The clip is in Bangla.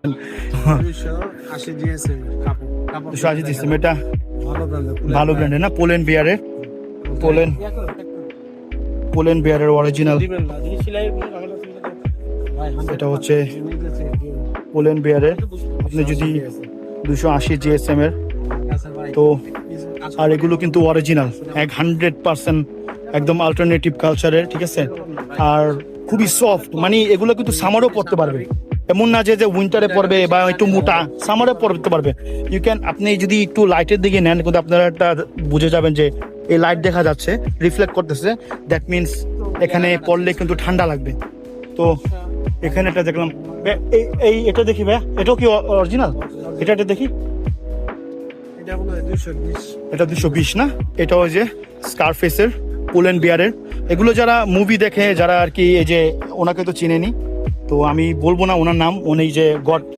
280 দিচ্ছি এটা ভালো ব্র্যান্ডের না, পোল্যান্ড বিয়ারের, পোল্যান্ড বিয়ারের অরিজিনাল। এটা হচ্ছে পোল্যান্ড বিয়ারের, আপনি যদি 280 GSM এর তো, আর এগুলো কিন্তু অরিজিনাল 100% একদম অল্টারনেটিভ কালচারের, ঠিক আছে। আর খুবই সফট, মানে এগুলো কিন্তু সামারও পরতে পারবে, এমন না যে উইন্টারে পরবে বা একটু মোটা, সামারে পরতে পারবে। ইউ ক্যান, আপনি যদি একটু লাইটের দিকে নেন কিন্তু আপনারা একটা বুঝে যাবেন যে এই লাইট দেখা যাচ্ছে, রিফ্লেক্ট করতেছে, দ্যাট মিনস এখানে পরলে কিন্তু ঠান্ডা লাগবে। তো এখানে একটা দেখলাম, এই এটা দেখি ভাই, এটাও কি অরিজিনাল? এটা দেখি, এটা 220 না, এটা ওই যে স্কারফেসের, পোল্যান্ড বিয়ারের। এগুলো যারা মুভি দেখে, যারা আর কি, এই যে ওনাকে তো চিনেনি, তো আমি বলবো না ওনার নাম, উনি যে গড